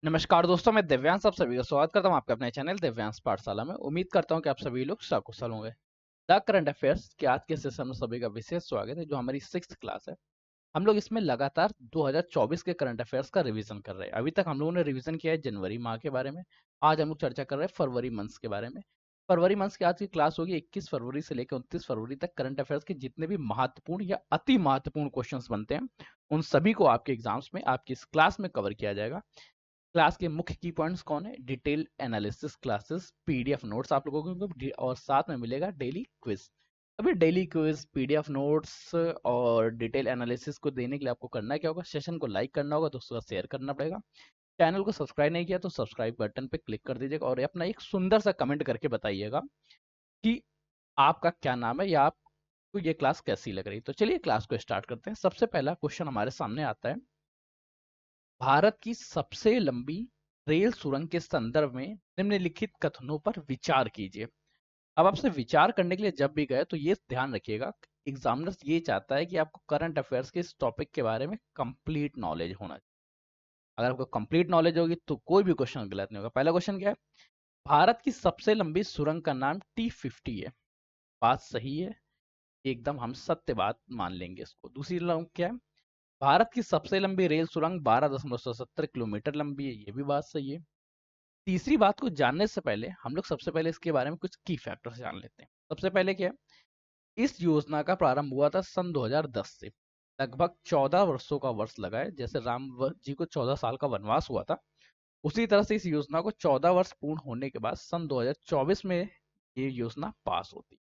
नमस्कार दोस्तों, मैं दिव्यांश आप सभी का स्वागत करता हूं आपके अपने चैनल दिव्यांश पाठशाला में। उम्मीद करता हूं कि आप सभी लोग सकुशल होंगे। द करंट अफेयर्स के आज के सेशन में सभी का विशेष स्वागत है। जो हमारी 6th क्लास है, हम लोग इसमें लगातार 2024 के करंट अफेयर्स का रिवीजन कर रहे हैं। अभी तक हम लोगों ने रिवीजन किया है जनवरी माह के बारे में। आज हम लोग चर्चा कर रहे हैं फरवरी मंथ के बारे में। फरवरी मंथ की आज की क्लास होगी 21 फरवरी से लेकर 29 फरवरी तक। करंट अफेयर्स के जितने भी महत्वपूर्ण या अति महत्वपूर्ण क्वेश्चंस बनते हैं, उन सभी को आपके एग्जाम्स में आपकी इस क्लास में कवर किया जाएगा। क्लास के मुख्य की पॉइंट्स कौन है? Detail analysis classes, PDF notes आप लोगों को, और साथ में मिलेगा डेली क्विज। अभी डेली क्विज, पीडीएफ नोट्स और डिटेल एनालिसिस को देने के लिए आपको करना क्या होगा? सेशन को लाइक करना होगा, दोस्तों का शेयर करना पड़ेगा। चैनल को सब्सक्राइब नहीं किया तो सब्सक्राइब बटन पे क्लिक कर दीजिएगा और अपना एक सुंदर सा कमेंट करके बताइएगा कि आपका क्या नाम है या आपको ये क्लास कैसी लग रही। तो चलिए क्लास को स्टार्ट करते हैं। सबसे पहला क्वेश्चन हमारे सामने आता है, भारत की सबसे लंबी रेल सुरंग के संदर्भ में निम्नलिखित कथनों पर विचार कीजिए। अब आपसे विचार करने के लिए जब भी गए तो ये ध्यान रखिएगा, एग्जामिनर्स ये चाहता है कि आपको करंट अफेयर्स के इस टॉपिक के बारे में कंप्लीट नॉलेज होना चाहिए। अगर आपको कंप्लीट नॉलेज होगी तो कोई भी क्वेश्चन गलत नहीं होगा। पहला क्वेश्चन क्या है? भारत की सबसे लंबी सुरंग का नाम T50 है। बात सही है, एकदम हम सत्य बात मान लेंगे इसको। दूसरी लंब क्या है? भारत की सबसे लंबी रेल सुरंग 12.77 किलोमीटर लंबी है। ये भी बात सही है। तीसरी बात को जानने से पहले हम लोग सबसे पहले इसके बारे में कुछ की फैक्टर्स जान लेते हैं। सबसे पहले क्या है? इस योजना का प्रारंभ हुआ था सन 2010 से। लगभग 14 वर्षों का वर्ष लगा है। जैसे जी को 14 साल का वनवास हुआ था, उसी तरह से इस योजना को 14 वर्ष पूर्ण होने के बाद सन 2024 में ये योजना पास होती है।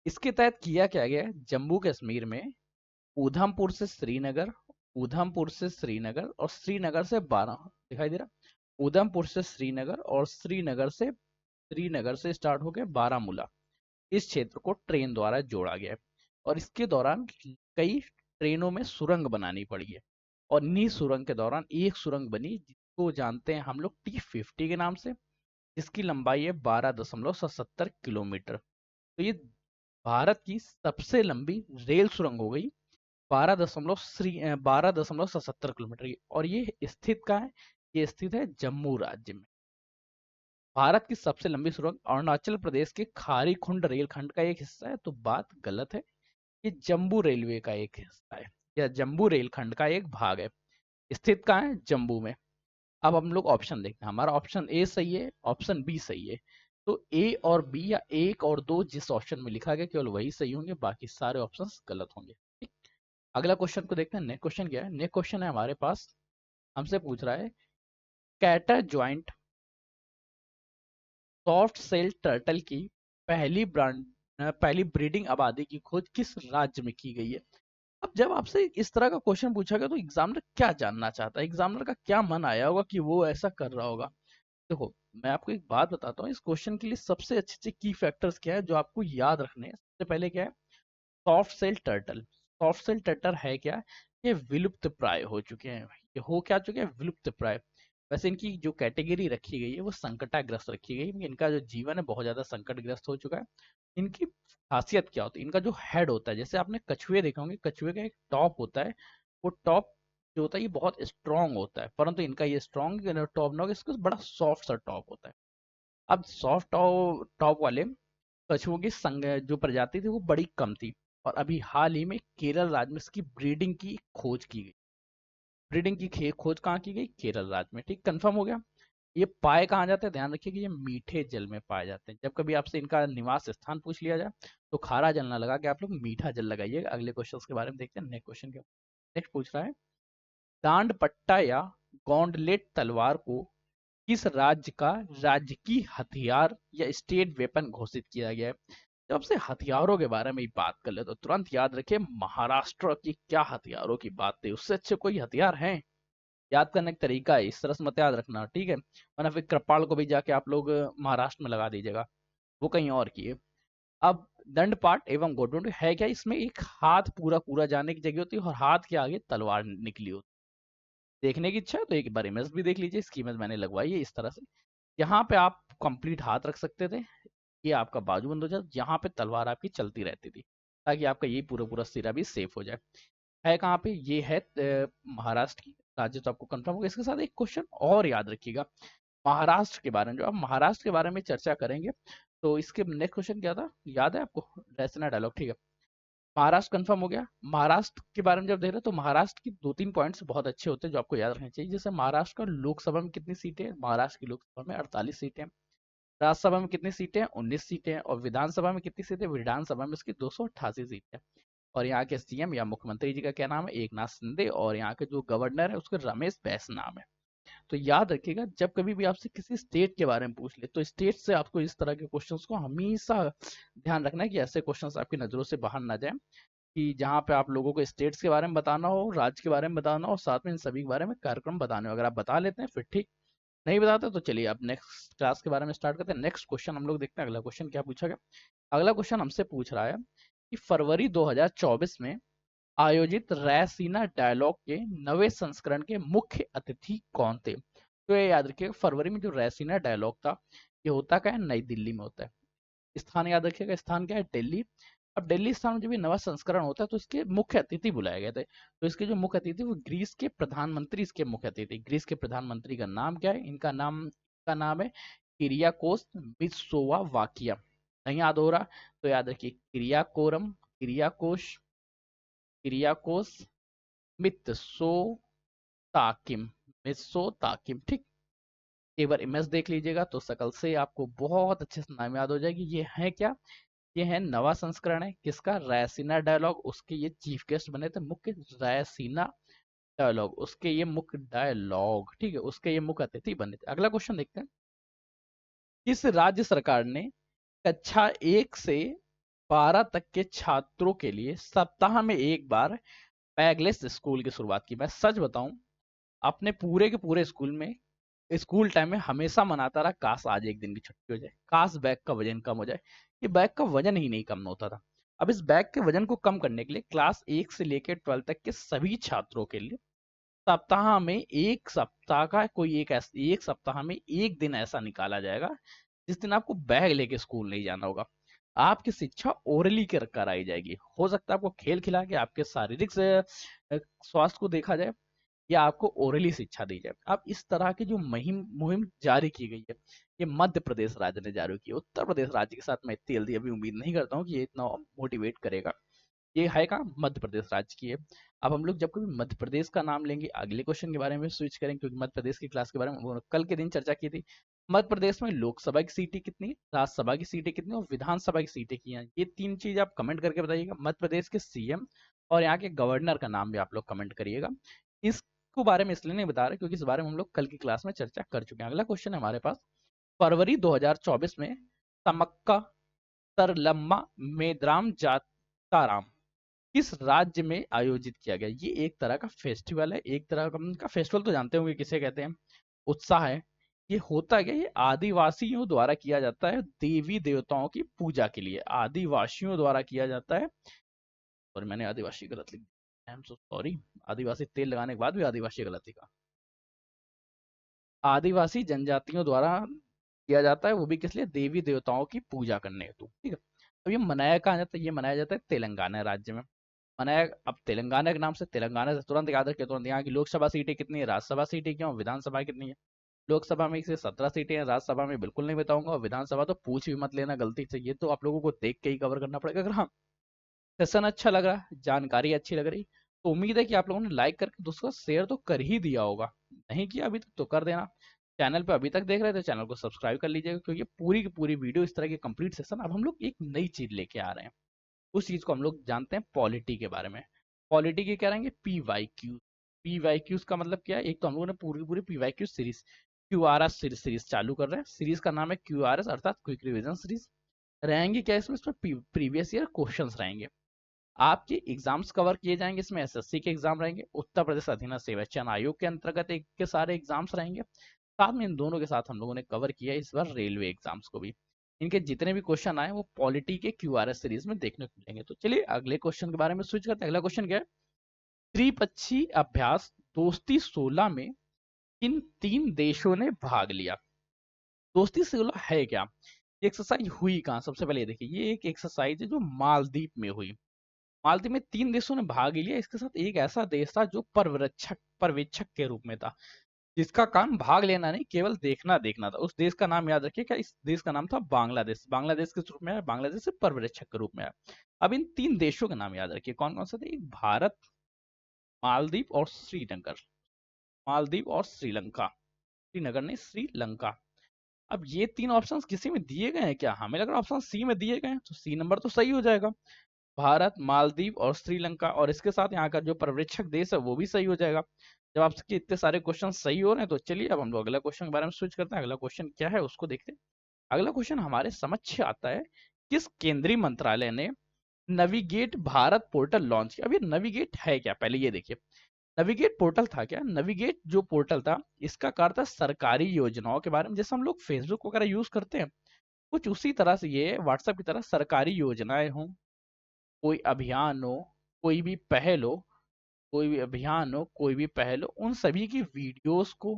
इसके तहत किया क्या गया है? जम्मू कश्मीर में उधमपुर से श्रीनगर, उधमपुर से श्रीनगर और श्रीनगर से 12, दिखाई दे रहा? उधमपुर से श्रीनगर और श्रीनगर से स्टार्ट होकर बारामूला, इस क्षेत्र को ट्रेन द्वारा जोड़ा गया है। और इसके दौरान कई ट्रेनों में सुरंग बनानी पड़ी है। और इन्हीं सुरंग के दौरान एक सुरंग बनी जिसको जानते हैं हम लोग T50 के नाम से, जिसकी लंबाई है 12.77 किलोमीटर। तो ये भारत की सबसे लंबी रेल सुरंग हो गई, 12.77 किलोमीटर की। और ये स्थित कहाँ है? ये स्थित है जम्मू राज्य में। भारत की सबसे लंबी सुरंग अरुणाचल प्रदेश के खारीखुंड रेलखंड का एक हिस्सा है। तो बात गलत है, ये जम्बू रेलवे का एक हिस्सा है या जम्बू रेलखंड का एक भाग है। स्थित कहाँ है? जम्मू में। अब हम लोग ऑप्शन देखते हैं। हमारा ऑप्शन ए सही है, ऑप्शन बी सही है। तो ए और बी या एक और दो जिस ऑप्शन में लिखा गया केवल वही सही होंगे, बाकी सारे ऑप्शंस गलत होंगे। ठीक? अगला क्वेश्चन को देखते हैं। नेक्स्ट क्वेश्चन क्या है? नेक्स्ट क्वेश्चन है हमारे पास, हमसे पूछ रहा है, Cantor giant soft shell turtle की पहली ब्रीडिंग आबादी की खोज किस राज्य में की गई है? अब जब आपसे इस तरह का क्वेश्चन पूछा गया तो एग्जामिनर क्या जानना चाहता है? एग्जामिनर का क्या मन आया होगा कि वो ऐसा कर रहा होगा? देखो, मैं आपको एक बात बताता हूँ, इस क्वेश्चन के लिए सबसे अच्छे अच्छे की फैक्टर्स क्या है जो आपको याद रखने हैं। सबसे पहले क्या है? Soft shell turtle. Soft shell turtle है क्या? ये विलुप्त प्राय हो चुके हैं। ये हो क्या चुके हैं? विलुप्त प्राय। वैसे इनकी जो कैटेगरी रखी गई है वो संकटाग्रस्त रखी गई है। इनका जो जीवन है बहुत ज्यादा संकटग्रस्त हो चुका है। इनकी खासियत क्या होती है? इनका जो हेड होता है, जैसे आपने कछुए देखा होंगे, कछुए का एक टॉप होता है, वो टॉप जो होता है ये बहुत स्ट्रांग होता है, परंतु इनका ये स्ट्रांग टॉप ना होगा, इसका बड़ा सॉफ्ट सा टॉप होता है। अब सॉफ्ट टॉप टॉप वाले कछुओं की संग जो प्रजाति थी वो बड़ी कम थी। और अभी हाल ही में केरल राज्य में इसकी ब्रीडिंग की खोज की गई। ब्रीडिंग की खोज कहाँ की गई? केरल राज्य में। ठीक, कंफर्म हो गया। ये पाए कहाँ जाते हैं? ध्यान रखिए कि ये मीठे जल में पाए जाते हैं। जब कभी आपसे इनका निवास स्थान पूछ लिया जाए तो खारा जल ना लगा के आप लोग मीठा जल लगाइएगा। अगले क्वेश्चन के बारे में देखते हैं। नेक्स्ट क्वेश्चन क्या? नेक्स्ट पूछ रहा है, दांड पट्टा या गॉन्डलेट तलवार को किस राज्य का राजकीय हथियार या स्टेट वेपन घोषित किया गया है? जब आपसे हथियारों के बारे में ही बात कर ले तो तुरंत याद रखिए महाराष्ट्र की क्या हथियारों की बात थी। उससे अच्छे कोई हथियार हैं? याद करने का तरीका है, इस तरह से मत याद रखना, ठीक है? वरना फिर कृपाल को भी जाके आप लोग महाराष्ट्र में लगा दीजिएगा, वो कहीं और की है। अब दंड पाठ एवं घोटुंड है क्या? इसमें एक हाथ पूरा पूरा जाने की जगह होती है और हाथ के आगे तलवार निकली होती है। देखने की इच्छा है तो एक बार इमेज भी देख लीजिए। इसकी इमेज मैंने लगवाई है इस तरह से। यहाँ पे आप कंप्लीट हाथ रख सकते थे, ये आपका बाजूबंद हो जाए, यहाँ पे तलवार आपकी चलती रहती थी ताकि आपका ये पूरा पूरा सिरा भी सेफ हो जाए। है कहाँ पे, ये है महाराष्ट्र की राज्य, तो आपको कंफर्म होगा। इसके साथ एक क्वेश्चन और याद रखिएगा महाराष्ट्र के बारे में। जो आप महाराष्ट्र के बारे में चर्चा करेंगे तो इसके नेक्स्ट क्वेश्चन क्या था, याद है आपको, रैसना डायलॉग, ठीक है। महाराष्ट्र कंफर्म हो गया। महाराष्ट्र के बारे में जब देख रहे हैं तो महाराष्ट्र की 2-3 पॉइंट्स बहुत अच्छे होते हैं जो आपको याद रखने चाहिए। जैसे महाराष्ट्र का लोकसभा में कितनी सीटें हैं, महाराष्ट्र की लोकसभा में 48 सीटें हैं। राज्यसभा में कितनी सीटें हैं, 19 सीटें हैं। और विधानसभा में कितनी सीटें, विधानसभा में इसकी 288 सीटें हैं। और यहाँ के सीएम या मुख्यमंत्री जी का क्या नाम है, एकनाथ शिंदे। और यहाँ के जो गवर्नर है उसका रमेश बैस नाम है। तो याद रखिएगा जब कभी भी आपसे किसी स्टेट के बारे में पूछ ले तो स्टेट से आपको इस तरह के क्वेश्चंस को हमेशा ध्यान रखना है कि ऐसे क्वेश्चंस आपकी नजरों से बाहर ना जाए, कि जहाँ पे आप लोगों को स्टेट्स के बारे में बताना हो, राज्य के बारे में बताना हो, साथ में इन सभी के बारे में कार्यक्रम बताने हो। अगर आप बता लेते हैं फिर ठीक, नहीं बताते तो चलिए अब नेक्स्ट क्लास के बारे में स्टार्ट करते हैं। नेक्स्ट क्वेश्चन हम लोग देखते हैं, अगला क्वेश्चन क्या पूछा गया। अगला क्वेश्चन हमसे पूछ रहा है कि फरवरी 2024 में आयोजित रैसीना डायलॉग के नवे संस्करण के मुख्य अतिथि कौन थे। तो ये याद रखिएगा फरवरी में जो रैसीना डायलॉग था ये होता क्या है, नई दिल्ली में होता है। स्थान याद रखिएगा, स्थान क्या है, दिल्ली। अब दिल्ली स्थान में जब ये नवा संस्करण होता है तो इसके मुख्य अतिथि बुलाए गए थे। तो इसके जो मुख्य अतिथि वो ग्रीस के प्रधानमंत्री, इसके मुख्य अतिथि ग्रीस के प्रधानमंत्री का नाम क्या है, इनका नाम है किरियाकोस मित्सोवाकिया। नहीं याद हो रहा तो याद रखिए किरियाकोस मित्सोताकिम, मित्सोताकिम, ठीक। एक बार इमेज देख लीजिएगा तो शकल से आपको बहुत अच्छे से नाम याद हो जाएगी। ये है क्या, ये है नवा संस्करण है किसका, रैसीना डायलॉग। उसके ये चीफ गेस्ट बने थे, मुख्य रैसीना डायलॉग, उसके ये मुख्य डायलॉग, ठीक है, उसके ये मुख्य अतिथि बने थे। अगला क्वेश्चन देखते हैं, किस राज्य सरकार ने कक्षा 1 से 12 तक के छात्रों के लिए सप्ताह में एक बार बैगलेस स्कूल की शुरुआत की। मैं सच बताऊं, अपने पूरे के पूरे स्कूल में, स्कूल टाइम में हमेशा मनाता रहा काश आज एक दिन की छुट्टी हो जाए, काश बैग का वजन कम हो जाए। ये बैग का वजन ही नहीं कम होता था। अब इस बैग के वजन को कम करने के लिए क्लास 1 से लेकर 12 तक के सभी छात्रों के लिए सप्ताह में एक सप्ताह का कोई एक सप्ताह में एक दिन ऐसा निकाला जाएगा जिस दिन आपको बैग लेके स्कूल नहीं जाना होगा। आपकी शिक्षा ओरली कर कराई जाएगी। हो सकता है आपको खेल खिला के आपके शारीरिक स्वास्थ्य को देखा जाए, या आपको ओरली शिक्षा दी जाए। अब इस तरह की जो मुहिम मुहिम जारी की गई है, ये मध्य प्रदेश राज्य ने जारी की है। उत्तर प्रदेश राज्य के साथ मैं इतनी जल्दी अभी उम्मीद नहीं करता हूँ कि ये इतना मोटिवेट करेगा। ये है कहाँ, मध्य प्रदेश राज्य की है। अब हम लोग जब कभी मध्य प्रदेश का नाम लेंगे अगले क्वेश्चन के बारे में स्विच करेंगे, क्योंकि मध्य प्रदेश की क्लास के बारे में कल के दिन चर्चा की थी। मध्य प्रदेश में लोकसभा की सीटें कितनी, राज्यसभा की सीटें कितनी और विधानसभा की सीटें की हैं, ये 3 चीज आप कमेंट करके बताइएगा। मध्य प्रदेश के सीएम और यहाँ के गवर्नर का नाम भी आप लोग कमेंट करिएगा। इसको बारे में इसलिए नहीं बता रहे क्योंकि इस बारे में हम लोग कल की क्लास में चर्चा कर चुके हैं। अगला क्वेश्चन है हमारे पास, फरवरी 2024 में समक्का सरलम्मा मेद्राम जाताराम किस राज्य में आयोजित किया गया। ये एक तरह का फेस्टिवल है, एक तरह का फेस्टिवल तो जानते होंगे किसे कहते हैं, उत्साह है। ये होता क्या, ये आदिवासियों द्वारा किया जाता है देवी देवताओं की पूजा के लिए, आदिवासियों द्वारा किया जाता है। और मैंने आदिवासी गलत लिख दिया, आई एम सो सॉरी। आदिवासी तेल लगाने के बाद भी आदिवासी गलत लिखा, आदिवासी जनजातियों द्वारा किया जाता है, वो भी किस लिए, देवी देवताओं की पूजा करने हेतु, ठीक है। अब ये मनाया कहाँ जाता है, ये मनाया जाता है तेलंगाना राज्य में मनाया। अब तेलंगाना के नाम से तेलंगाना से तुरंत याद रखिए, तुरंत यहाँ की लोकसभा सीटें कितनी है, राज्यसभा सीटें क्यों, विधानसभा कितनी है। लोकसभा में से 17 सीटें हैं, राज्यसभा में बिल्कुल नहीं बताऊंगा, और विधानसभा तो पूछ भी मत लेना गलती से, ये तो आप लोगों को देख के ही कवर करना पड़ेगा। अगर हाँ सेशन अच्छा लग रहा है, जानकारी अच्छी लग रही, तो उम्मीद है कि आप लोगों ने लाइक करके दोस्तों शेयर तो कर ही दिया होगा। नहीं किया अभी तक तो कर देना। चैनल पे अभी तक देख रहे थे चैनल को सब्सक्राइब कर लीजिएगा, क्योंकि पूरी की पूरी वीडियो इस तरह की कंप्लीट सेशन अब हम लोग एक नई चीज लेके आ रहे हैं। उस चीज को हम लोग जानते हैं पॉलिटी के बारे में। पॉलिटी के क्या रहेंगे, पीवाईक्यू। पीवाईक्यूज का मतलब क्या है, एक तो हम लोगों ने पूरी पूरी पीवाईक्यू सीरीज, क्यूआरएस सीरीज चालू कर रहे हैं। सीरीज का नाम है क्यूआरएस अर्थात क्विक रिवीजन सीरीज। रहेंगे क्या इसमें प्रीवियस ईयर क्वेश्चंस रहेंगे, आपके एग्जाम्स कवर किए जाएंगे। इसमें एसएससी के एग्जाम रहेंगे, उत्तर प्रदेश अधीनस्थ सेवा चयन आयोग के अंतर्गत एक के सारे एग्जाम्स रहेंगे। साथ में इन दोनों के साथ हम लोगों ने कवर किया इस बार रेलवे एग्जाम्स को भी। इनके जितने भी क्वेश्चन आए वो पॉलिटी के क्यूआरएस सीरीज में देखने को मिलेंगे। तो चलिए अगले क्वेश्चन के बारे में स्विच करते हैं। अगला क्वेश्चन क्या है, त्रिपक्षीय अभ्यास दोस्ती 16 में इन 3 देशों ने भाग लिया। दोस्ती 16 है क्या, एक्सरसाइज हुई कहाँ, सबसे पहले ये देखिए, ये एक एक्सरसाइज है जो मालदीव में हुई। मालदीव में 3 देशों ने भाग लिया, इसके साथ एक ऐसा देश था जो पर्यवेक्षक के रूप में था, जिसका काम भाग लेना नहीं केवल देखना देखना था। उस देश का नाम याद रखिए, क्या इस देश का नाम था बांग्लादेश। बांग्लादेश किस रूप में है? बांग्लादेश से पर्यवेक्षक के रूप में है। अब इन 3 देशों के नाम याद रखिए, कौन कौन से थे? एक भारत, मालदीव और श्रीनगर। मालदीव और श्रीलंका, श्रीनगर नहीं श्रीलंका। अब ये 3 ऑप्शंस किसी में दिए गए हैं क्या? हमें लग रहा है ऑप्शन सी में दिए गए हैं, तो सी नंबर तो सही हो जाएगा। भारत, मालदीव और श्रीलंका, और इसके साथ यहाँ का जो पर्यवेक्षक देश है वो भी सही हो जाएगा। जब आपके इतने सारे क्वेश्चन सही हो रहे हैं तो चलिए अब हम लोग अगला क्वेश्चन के बारे में स्विच करते हैं। अगला क्वेश्चन क्या है उसको देखते हैं। अगला क्वेश्चन हमारे समक्ष आता है, किस केंद्रीय मंत्रालय ने नेविगेट भारत पोर्टल लॉन्च किया? अब ये नेविगेट है क्या, पहले ये देखिए। नेविगेट पोर्टल था क्या? नेविगेट जो पोर्टल था इसका कार्य था सरकारी योजनाओं के बारे में, जैसे हम लोग फेसबुक वगैरह यूज करते हैं, कुछ उसी तरह से ये व्हाट्सएप की तरह सरकारी योजनाएं हों, कोई अभियान हो, कोई भी पहल हो, कोई भी अभियान हो, कोई भी पहल हो, उन सभी की वीडियोस को,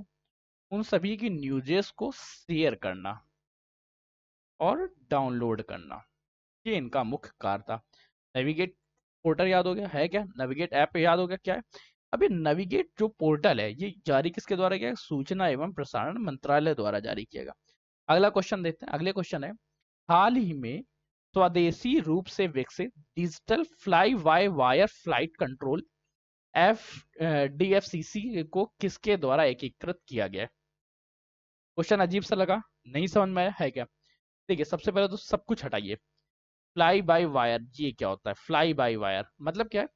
उन सभी की न्यूजेस को शेयर करना और डाउनलोड करना, ये इनका मुख्य कार्य था। नेविगेट पोर्टल याद हो गया है क्या? नेविगेट ऐप याद हो गया क्या है? अब ये नेविगेट जो पोर्टल है ये जारी किसके द्वारा किया? सूचना एवं प्रसारण मंत्रालय द्वारा जारी किया गया। अगला क्वेश्चन देखते हैं। अगले क्वेश्चन है, हाल ही में स्वदेशी रूप से विकसित digital fly by wire flight control F DFCC को किसके द्वारा एकीकृत किया गया? क्वेश्चन अजीब सा लगा, नहीं समझ में आया है क्या? देखिए सबसे पहले तो सब कुछ हटाइए। फ्लाई बाय वायर ये क्या होता है? फ्लाई बाय वायर मतलब क्या है?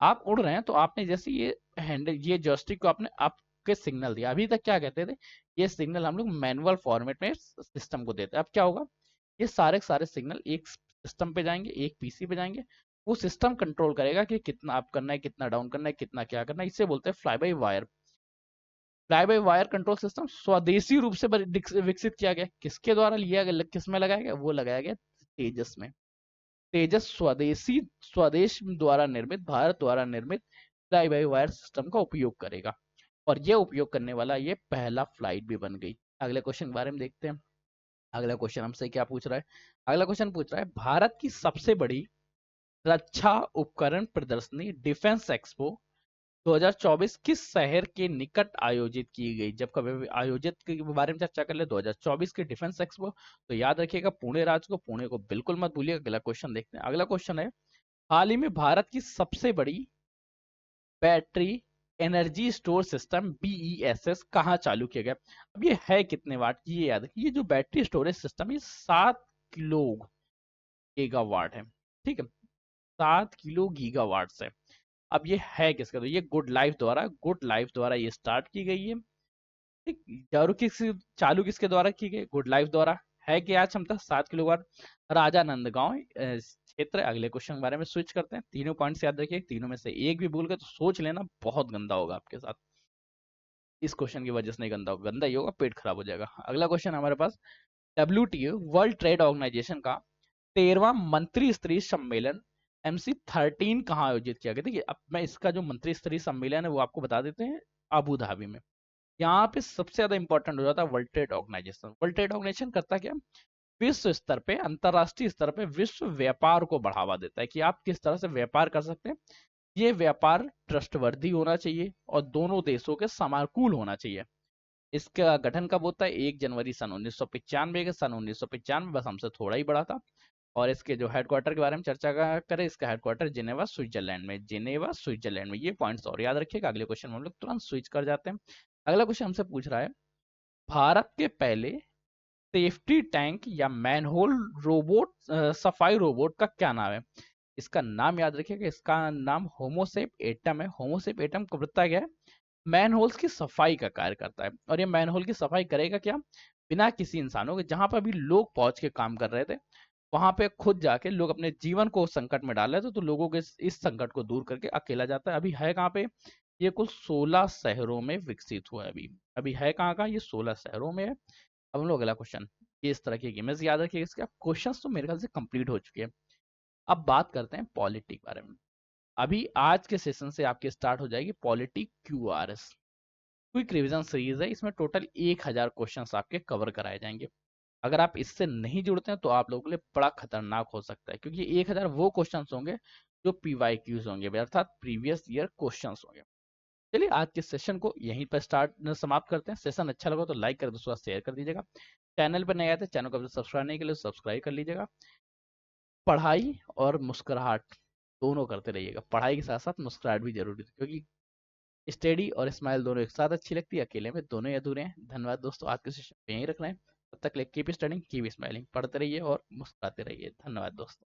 आप उड़ रहे हैं तो आपने जैसे ये हैंडल, ये जॉयस्टिक को आपने आपके सिग्नल दिया। अभी तक क्या कहते थे? ये सिग्नल हम लोग मैनुअल फॉर्मेट में सिस्टम को देते हैं। अब क्या होगा? ये सारे सारे सिग्नल एक सिस्टम पे जाएंगे, एक पीसी पे जाएंगे, वो सिस्टम कंट्रोल करेगा कि कितना अप करना है, कितना डाउन करना है, कितना क्या करना है। इसे बोलते हैं fly by wire. Fly by wire control system स्वदेशी रूप से विकसित किया गया। किसके द्वारा लिया गया, किस में लगाया गया? वो लगाया गया तेजस में। तेजस स्वदेशी, स्वदेश द्वारा निर्मित, भारत द्वारा निर्मित फ्लाई बाय वायर सिस्टम का उपयोग करेगा, और ये उपयोग करने वाला ये पहला फ्लाइट भी बन गई। अगले क्वेश्चन के बारे में देखते हैं। अगला क्वेश्चन हमसे क्या पूछ रहा है? अगला क्वेश्चन पूछ रहा है, भारत की सबसे बड़ी रक्षा उपकरण प्रदर्शनी डिफेंस एक्सपो 2024 किस शहर के निकट आयोजित की गई? जब कभी आयोजित के बारे में चर्चा कर ले, 2024 की डिफेंस एक्सपो, तो याद रखिएगा पुणे राज्य को, पुणे को बिल्कुल मत भूलिएगा। अगला क्वेश्चन देखते हैं। अगला क्वेश्चन है, हाल ही में भारत की सबसे बड़ी battery energy store system BESS कहाँ चालू किया गया? अब ये है कितने वाट की? ये याद रखिए, ये जो बैटरी स्टोरेज सिस्टम, ये 7 गीगावाट है। ठीक है, 7 गीगावाट है। अब ये है किसका? तो ये गुड लाइफ द्वारा ये स्टार्ट की गई है। ठीक, चालू किसके द्वारा की गई? गुड लाइफ द्वारा। है कि आज क्षमता 7 किलोवाट, राजा नंदगांव क्षेत्र। अगले क्वेश्चन के बारे में स्विच करते हैं। तीनों पॉइंट्स याद रखिए, तीनों में से एक भी भूल गए तो सोच लेना, बहुत गंदा होगा आपके साथ। इस क्वेश्चन की वजह से नहीं गंदा होगा, गंदा ही होगा, पेट खराब हो जाएगा। अगला क्वेश्चन हमारे पास, WTO वर्ल्ड ट्रेड ऑर्गेनाइजेशन का 13वां मंत्री स्तरीय सम्मेलन MC13 कहाँ आयोजित किया गया? देखिए अब मैं इसका जो मंत्री स्तरीय सम्मेलन है वो आपको बता देते हैं, अबू धाबी में। यहाँ पे सबसे ज्यादा इंपॉर्टेंट हो जाता है World Trade Organization. World Trade Organization करता क्या? विश्व स्तर पे, अंतरराष्ट्रीय स्तर पे विश्व व्यापार को बढ़ावा देता है कि आप किस तरह से व्यापार कर सकते हैं। ये व्यापार ट्रस्टवर्दी होना चाहिए और दोनों देशों के समानुकूल होना चाहिए। इसका गठन कब होता है? 1 जनवरी सन 1995 के। सन 1995 बस हमसे थोड़ा ही बड़ा था। और इसके जो हेडक्वार्टर के बारे में चर्चा करें, इसका हेडक्वार्टर जिनेवा स्विट्जरलैंड में, जिनेवा स्विट्जरलैंड में। ये पॉइंट्स और याद रखिएगा। अगले क्वेश्चन में हम लोग तुरंत स्विच कर जाते हैं। अगला क्वेश्चन हमसे पूछ रहा है, भारत के पहले सेफ्टी टैंक या मैनहोल रोबोट, सफाई रोबोट का क्या नाम है? इसका नाम याद रखिएगा, इसका नाम होमोसेप एटम है। होमोसेप एटम करता क्या है? मैनहोल्स की सफाई का कार्य करता है। और ये मैनहोल की सफाई करेगा क्या? बिना किसी इंसानों के। जहां पर अभी लोग पहुंच के काम कर रहे थे, वहां पे खुद जाके लोग अपने जीवन को संकट में डाल रहे थे, तो लोगों के इस संकट को दूर करके अकेला जाता है। अभी है कहाँ पे? ये कुल 16 शहरों में विकसित हुआ है। अभी अभी है कहाँ का? ये 16 शहरों में है। अब हम लोग अगला क्वेश्चन, ये इस तरह की इमेज याद रखिए। इसके क्वेश्चन तो मेरे ख्याल से कंप्लीट हो चुके हैं। अब बात करते हैं पॉलिटी के बारे में। अभी आज के सेशन से आपके स्टार्ट हो जाएगी polity QRS, quick revision series है। इसमें टोटल 1000 क्वेश्चंस आपके कवर कराए जाएंगे। अगर आप इससे नहीं जुड़ते हैं तो आप लोगों के लिए बड़ा खतरनाक हो सकता है, क्योंकि 1000 वो क्वेश्चंस होंगे जो पीवाईक्यूज होंगे, अर्थात प्रीवियस ईयर क्वेश्चंस होंगे। चलिए आज के सेशन को यहीं पर समाप्त करते हैं। सेशन अच्छा लगा तो लाइक कर, दोस्तों शेयर कर दीजिएगा। चैनल पर नए आए थे, चैनल को सब्सक्राइब नहीं के लिए सब्सक्राइब कर लीजिएगा। पढ़ाई और मुस्कुराहट दोनों करते रहिएगा, पढ़ाई के साथ साथ मुस्कुराहट भी जरूरी है, क्योंकि स्टडी और स्माइल दोनों एक साथ अच्छी लगती है, अकेले में दोनों ही अधूरे हैं। धन्यवाद दोस्तों, आज के सेशन यहीं रख रहे हैं। तब तक कीप स्टडिंग कीप स्माइलिंग, पढ़ते रहिए और मुस्कुराते रहिए। धन्यवाद दोस्तों।